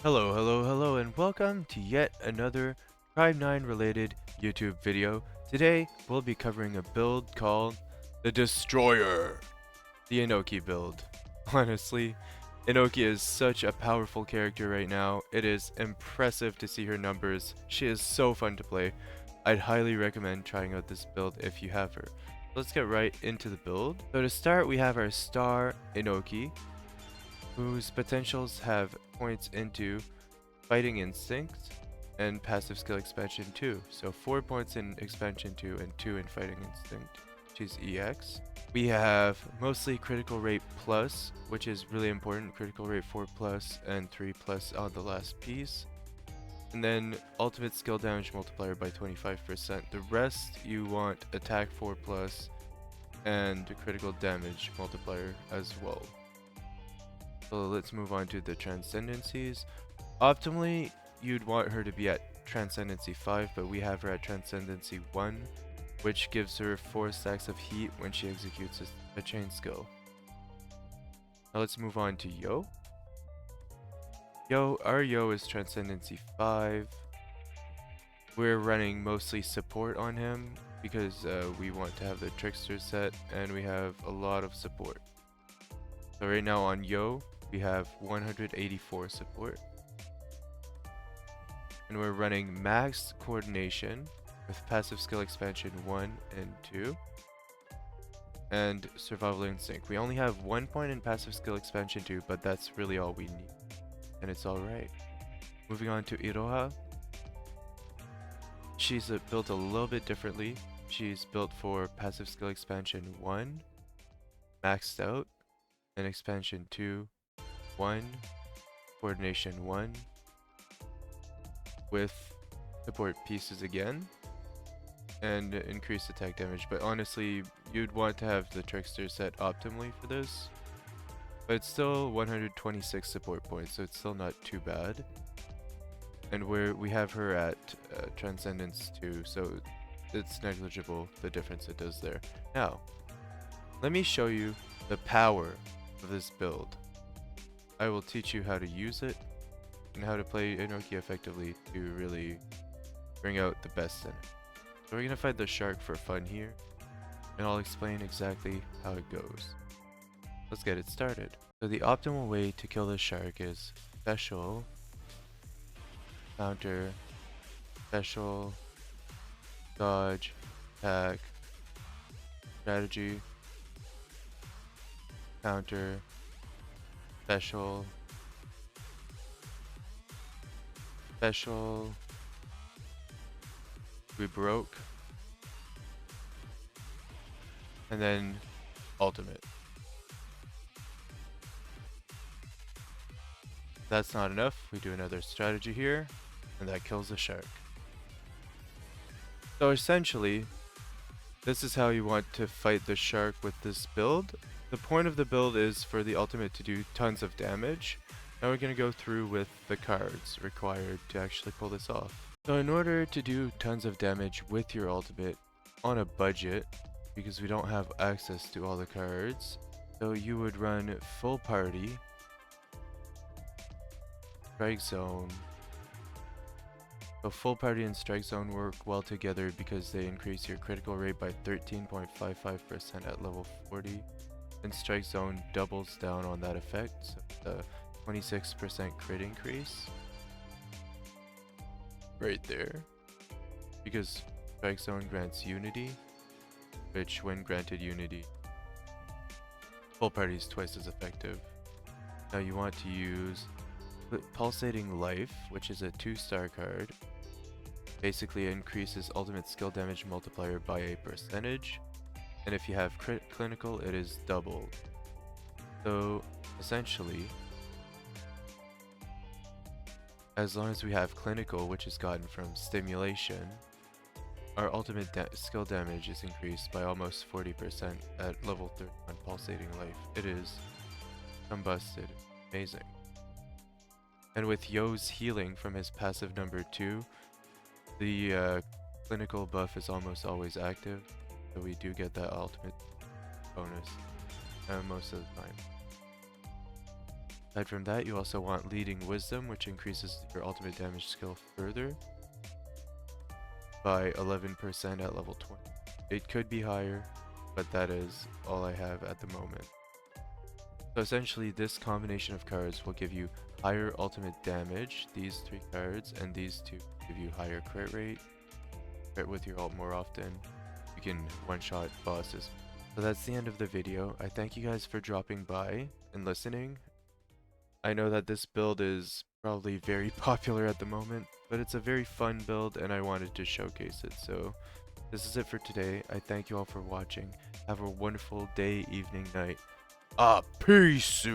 Hello, hello, hello, and welcome to yet another Prime 9 related YouTube video. Today, we'll be covering a build called the Destroyer, the Enoki build. Honestly, Enoki is such a powerful character right now. It is impressive to see her numbers. She is so fun to play. I'd highly recommend trying out this build if you have her. Let's get right into the build. So to start, we have our star Enoki, whose potentials have points into Fighting Instinct and passive skill expansion 2. So 4 points in expansion 2 and 2 in Fighting Instinct. She's EX. We have mostly critical rate plus, which is really important. Critical rate 4 plus and 3 plus on the last piece. And then ultimate skill damage multiplier by 25%. The rest you want attack 4 plus and critical damage multiplier as well. So let's move on to the transcendencies. Optimally, you'd want her to be at Transcendency 5, but we have her at Transcendency 1, which gives her 4 stacks of heat when she executes a chain skill. Now let's move on to Yo. Our Yo is Transcendency 5. We're running mostly support on him because we want to have the Trickster set and we have a lot of support. So right now on Yo, we have 184 support. And we're running max coordination with passive skill expansion 1 and 2 and survival instinct. We only have 1 point in passive skill expansion 2, but that's really all we need, and it's alright. Moving on to Iroha. She's built a little bit differently. She's built for passive skill expansion 1 maxed out, and expansion 2 1, coordination 1 with support pieces again and increased attack damage, but honestly you'd want to have the Trickster set optimally for this, but it's still 126 support points, so it's still not too bad. And we have her at Transcendence 2, so it's negligible the difference it does there. Now let me show you the power of this build. I will teach you how to use it and how to play Enoki effectively to really bring out the best in it. So we're gonna fight the shark for fun here, and I'll explain exactly how it goes. Let's get it started. So the optimal way to kill the shark is special, counter, special, dodge, attack, strategy, counter, special, special, we broke, and then ultimate. If that's not enough, we do another strategy here, and that kills the shark. So essentially, this is how you want to fight the shark with this build. The point of the build is for the ultimate to do tons of damage. Now we're going to go through with the cards required to actually pull this off. So in order to do tons of damage with your ultimate on a budget, because we don't have access to all the cards, so you would run full party, strike zone. So full party and strike zone work well together because they increase your critical rate by 13.55% at level 40, and strike zone doubles down on that effect, so the 26% crit increase right there, because strike zone grants unity, which when granted unity, full party is twice as effective. Now you want to use Pulsating Life, which is a 2-star card. Basically increases ultimate skill damage multiplier by a percentage, and if you have clinical, it is doubled. So essentially, as long as we have clinical, which is gotten from stimulation, our ultimate skill damage is increased by almost 40% at level 30 on Pulsating Life. It is combusted. Amazing. And with Yo's healing from his passive number 2, the clinical buff is almost always active, so we do get that ultimate bonus most of the time. Aside from that, you also want Leading Wisdom, which increases your ultimate damage skill further by 11% at level 20. It could be higher, but that is all I have at the moment. So essentially, this combination of cards will give you higher ultimate damage, these 3 cards, and these 2 give you higher crit rate, crit with your ult more often. You can one-shot bosses. So that's the end of the video. I thank you guys for dropping by and listening. I know that this build is probably very popular at the moment, but it's a very fun build and I wanted to showcase it. So this is it for today. I thank you all for watching. Have a wonderful day, evening, night. Peace.